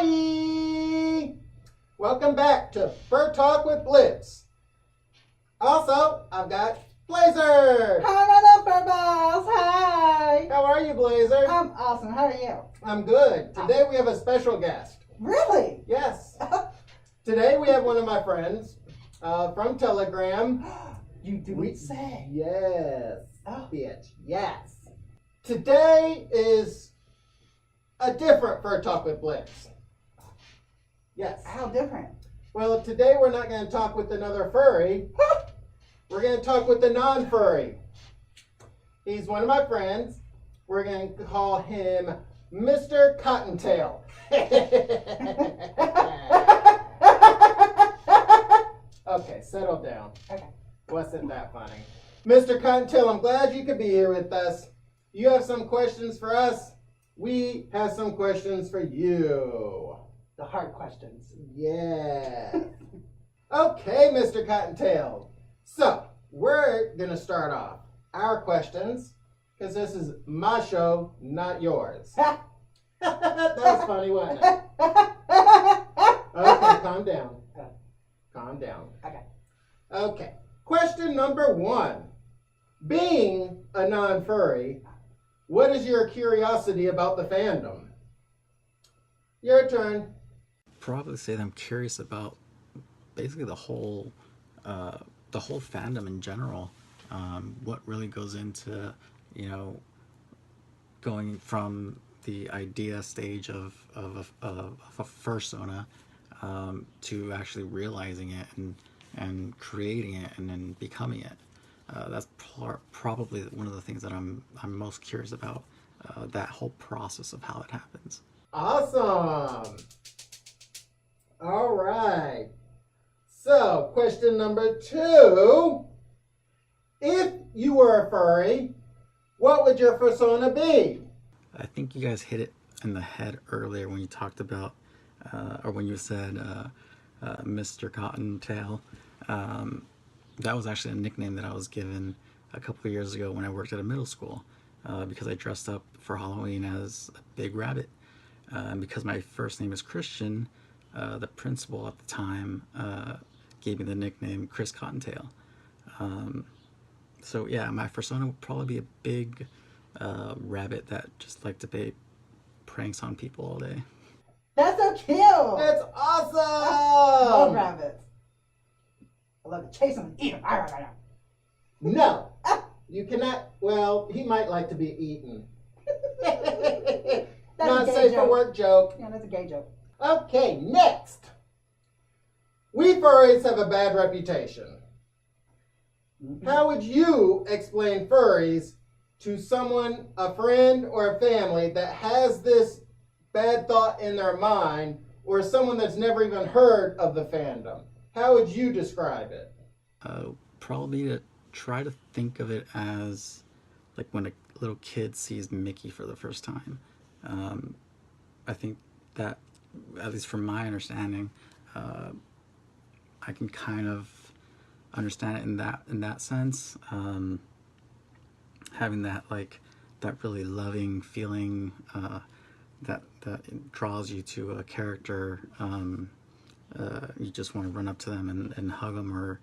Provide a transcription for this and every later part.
Hi! Welcome back to Fur Talk with Blitz. Also, I've got Blazzer. Hi, my little fur balls. Hi. How are you, Blazzer? I'm awesome. How are you? I'm good. Today we have a special guest. Really? Yes. Today we have one of my friends from Telegram. You do say? Yes. Oh. Bitch. Yes. Today is a different Fur Talk with Blitz. Yes. How different? Well, today we're not going to talk with another furry. We're going to talk with the non-furry. He's one of my friends. We're going to call him Mr. Cottontail. Okay, settle down. Okay. Wasn't that funny? Mr. Cottontail, I'm glad you could be here with us. You have some questions for us. We have some questions for you. The hard questions. Yeah. Okay, Mr. Cottontail. So, we're going to start off our questions, because this is my show, not yours. That was funny, wasn't it? Okay, calm down. Calm down. Okay. Okay. Question number 1. Being a non-furry, what is your curiosity about the fandom? Your turn. Probably say that I'm curious about basically the whole fandom in general. What really goes into, going from the idea stage of a fursona to actually realizing it and creating it and then becoming it. That's probably one of the things that I'm most curious about. That whole process of how it happens. Awesome. All right. So, question number 2. If you were a furry, what would your persona be? I think you guys hit it in the head earlier when you talked about, or when you said Mr. Cottontail. That was actually a nickname that I was given a couple of years ago when I worked at a middle school, because I dressed up for Halloween as a big rabbit. And because my first name is Christian, the principal at the time gave me the nickname Chris Cottontail. So yeah, my persona would probably be a big rabbit that just liked to play pranks on people all day. That's so cute. That's awesome. I love rabbits. I love to chase them and eat them. No, you cannot. Well, he might like to be eaten. Not a gay safe joke. for work joke. Yeah, that's a gay joke. Okay, next. We furries have a bad reputation. Mm-hmm. How would you explain furries to someone, a friend or a family that has this bad thought in their mind, or someone that's never even heard of the fandom? How would you describe it? Probably to try to think of it as like when a little kid sees Mickey for the first time. I think that, at least from my understanding, I can kind of understand it in that sense. Having that really loving feeling that draws you to a character. You just want to run up to them and hug them, or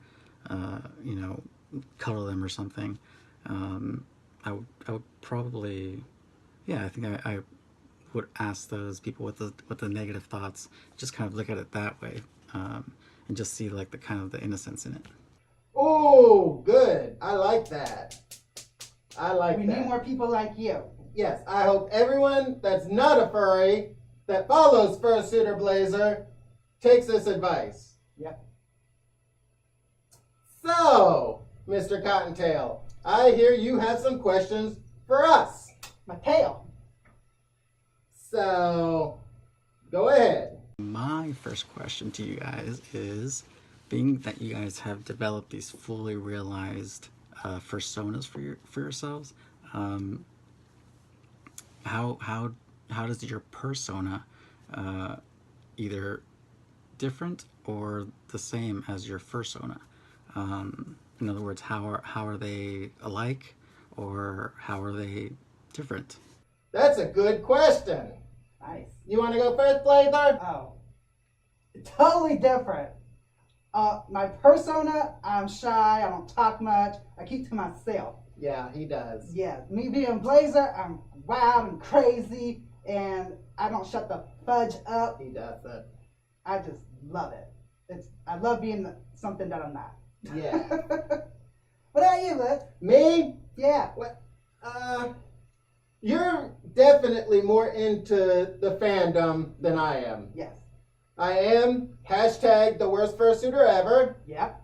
cuddle them or something. I would probably, yeah, I think I would ask those people with the negative thoughts, just kind of look at it that way, and just see like the innocence in it. Oh, good. I like that. We need more people like you. Yes, I hope everyone that's not a furry that follows Fursuiter Blazzer takes this advice. Yep. So, Mr. Cottontail, I hear you have some questions for us. My tail. So, go ahead. My first question to you guys is, being that you guys have developed these fully realized personas for yourselves, how does your persona either different or the same as your fursona? In other words, how are they alike, or how are they different? That's a good question. Nice. You want to go first, Blazzer? Oh, totally different. My persona, I'm shy. I don't talk much. I keep to myself. Yeah, he does. Yeah, me being Blazzer, I'm wild and crazy, and I don't shut the fudge up. He does that. I just love it. I love being something that I'm not. Yeah. What about you, Blitz? Me? Yeah. What? You're definitely more into the fandom than I am. Yes. I am hashtag the worst fursuiter ever. Yep.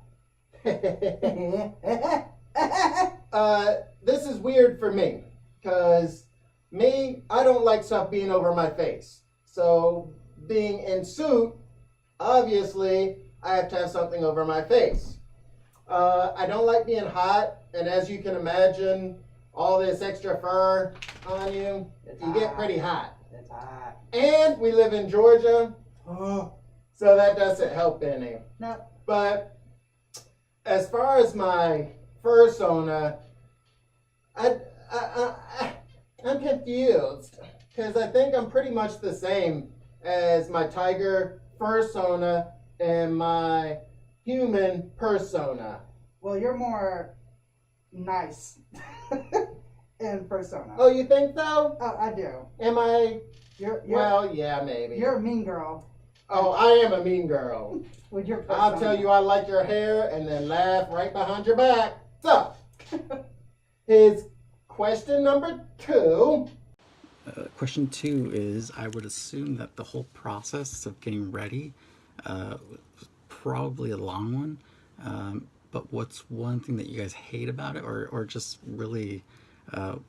This is weird for me because I don't like stuff being over my face. So being in suit, obviously I have to have something over my face. I don't like being hot, and as you can imagine, all this extra fur on you, you get pretty hot. It's hot. And we live in Georgia, Oh. so that doesn't help any. No. But as far as my fursona, I'm confused because I think I'm pretty much the same as my tiger fursona and my human persona. Well, you're more nice in persona. Oh, you think so? Oh, I do. Am I? You're Yeah, maybe. you're a mean girl Oh, I am a mean girl. with your persona. I'll tell you I like your hair and then laugh right behind your back. So, his question number 2. Question 2 is, I would assume that the whole process of getting ready was probably a long one. But what's one thing that you guys hate about it, or just really, kind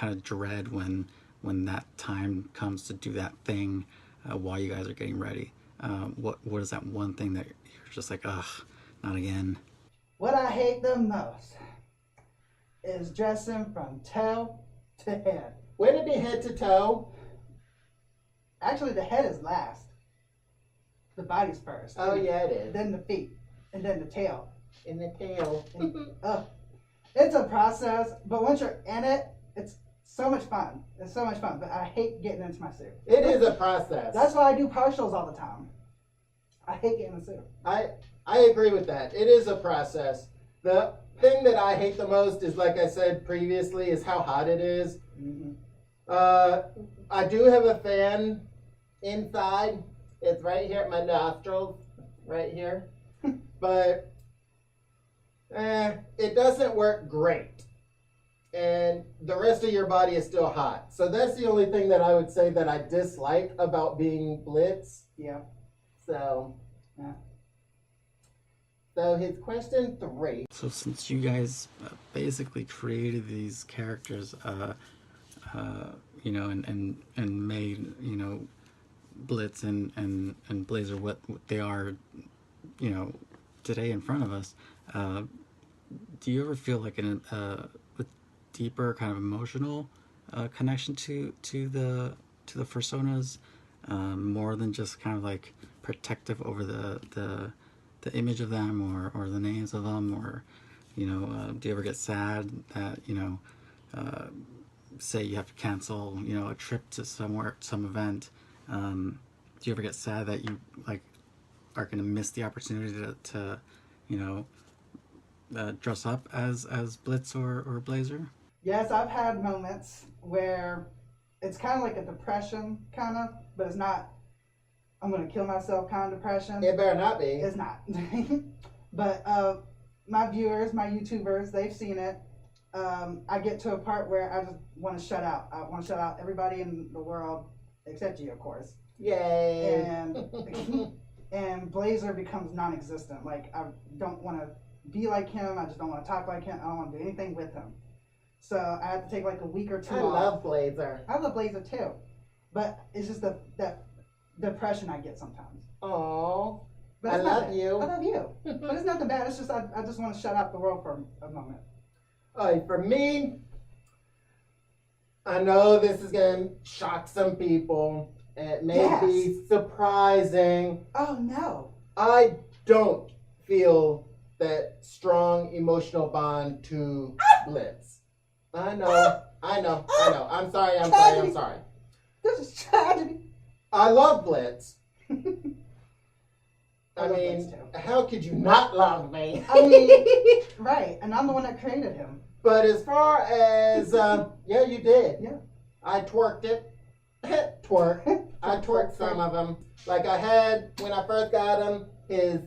of dread when that time comes to do that thing while you guys are getting ready? What is that one thing that you're just like, ugh, not again? What I hate the most is dressing from toe to head. Would it be head to toe? Actually, the head is last. The body's first. Oh, yeah, it is. Then the feet, and then the tail. In the tail. It's a process, but once you're in it, it's so much fun. It's so much fun, but I hate getting into my suit. It is a process. That's why I do partials all the time. I hate getting in a suit. I agree with that. It is a process. The thing that I hate the most is, like I said previously, is how hot it is. Mm-hmm. I do have a fan inside. It's right here at my nostrils, right here. But it doesn't work great. And the rest of your body is still hot. So that's the only thing that I would say that I dislike about being Blitz. Yeah. So, Yeah. So his question 3. So since you guys basically created these characters, and made, Blitz and Blazzer what they are, today in front of us, do you ever feel like a deeper kind of emotional connection to the personas, more than just kind of like protective over the image of them or the names of them, or do you ever get sad that say you have to cancel a trip to some event? Do you ever get sad that you are going to miss the opportunity to dress up as Blitz or Blazzer? Yes, I've had moments where it's kind of like a depression, but it's not, I'm going to kill myself kind of depression. It better not be. It's not. But my viewers, my YouTubers, they've seen it. I get to a part where I just want to shut out. I want to shut out everybody in the world, except you, of course. Yay. And Blazzer becomes non-existent. Like, I don't want to be like him. I just don't want to talk like him. I don't want to do anything with him. So I have to take like a week or 2 I off. love Blazzer. I love Blazzer too. But it's just that depression I get sometimes. Aww. But I it's love nothing. you. I love you. But it's nothing bad. It's just I just want to shut out the world for a moment. For me, I know this is going to shock some people. It may be surprising. Oh, no. I don't feel that strong emotional bond to Blitz. I know. I'm sorry. This is tragedy. I love Blitz. I I love mean, Blitz too. how could you not love me? I mean, right. And I'm the one that created him. But as far as, yeah, you did. Yeah. I twerked it. Twerk. I twerked some of them. Like I had, when I first got him, his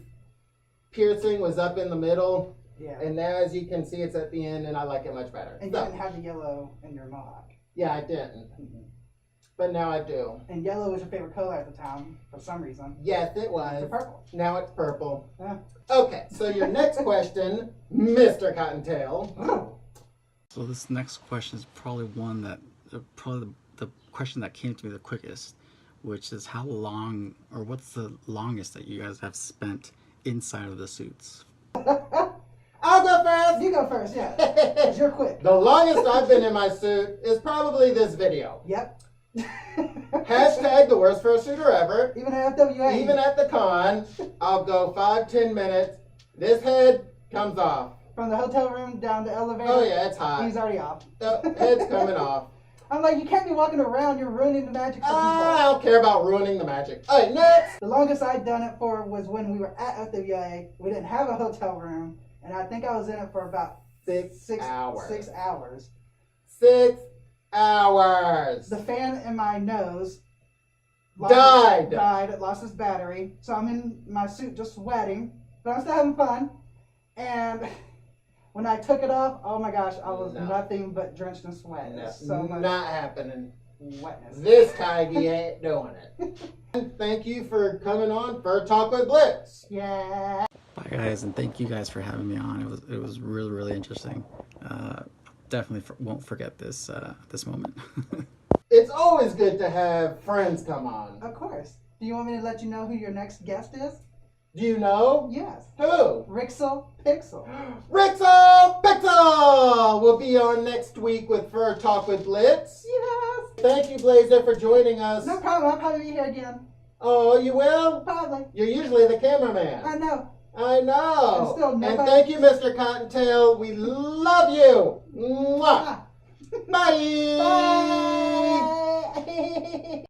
piercing was up in the middle. Yeah. And now, as you can see, it's at the end, and I like it much better. And you didn't have the yellow in your mohawk. Yeah, I didn't. But now I do. And yellow was your favorite color at the time, for some reason. Yes, it It's was. purple. Now it's purple. Yeah. Okay, so your next question, Mr. Cottontail. So this next question is probably one that, probably the question that came to me the quickest, which is how long, or what's the longest that you guys have spent inside of the suits? I'll go first. You go first, yeah. 'Cause you're quick. The longest I've been in my suit is probably this video. Yep. Hashtag the worst fursuiter ever. Even at FWA. Even at the con, I'll go 5-10 minutes. This head comes off. From the hotel room down the elevator. Oh yeah, it's hot. He's already off. The head's coming off. I'm like, you can't be walking around. You're ruining the magic for I people. don't care about ruining the magic. All right, next. The longest I'd done it for was when we were at FWA. We didn't have a hotel room. And I think I was in it for about 6 hours. 6 hours. 6 hours. The fan in my nose Died. It lost its battery. So I'm in my suit just sweating, but I'm still having fun. And when I took it off, oh my gosh, I was No. nothing but drenched in sweat. No, So much not happening. wetness. This Tiggy ain't doing it. And thank you for coming on for Talk with Blitz. Yeah. Bye guys, and thank you guys for having me on. It was really, really interesting. Definitely won't forget this this moment. It's always good to have friends come on. Of course. Do you want me to let you know who your next guest is? Do you know? Yes. Who? Rixel Pixel. Rixel Pixel will be on next week with Fur Talk with Blitz. Yes. Thank you, Blazzer, for joining us. No problem. I'll probably be here again. Oh, you will? Probably. You're usually the cameraman. I know. I know. And still And nobody- thank you, Mr. Cottontail. We love you. Mwah. Ah. Bye. Bye.